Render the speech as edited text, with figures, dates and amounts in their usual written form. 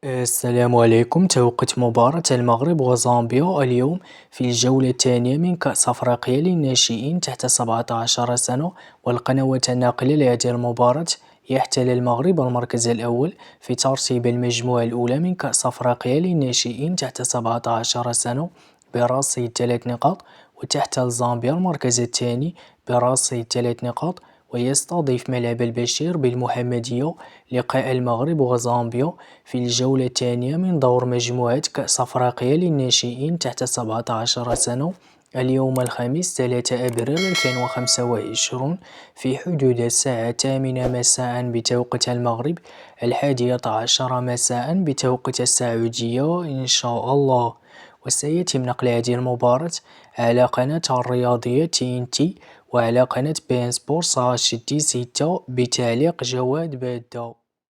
السلام عليكم. توقيت مباراة المغرب وزامبيا اليوم في الجولة الثانية من كأس أفريقيا للناشئين تحت 17 سنة، والقنوات الناقلة لهذه المباراة يحتل المغرب المركز الأول في ترتيب المجموعة الأولى من كأس أفريقيا للناشئين تحت 17 سنة برصيد 3 نقاط، وتحتل زامبيا المركز الثاني برصيد 3 نقاط. ويستضيف ملعب البشير بالمحمدية لقاء المغرب وزامبيا في الجولة الثانية من دور مجموعة كأس أفريقيا للناشئين تحت 17 سنة اليوم الخميس 3 أبريل 2025 في حدود الساعة 8 مساء بتوقيت المغرب، 11 مساء بتوقيت السعودية إن شاء الله. وسيتم نقل هذه المباراة على قناة الرياضية TNT وعلى قناة بين سبورت /6 بتعليق جواد بادة.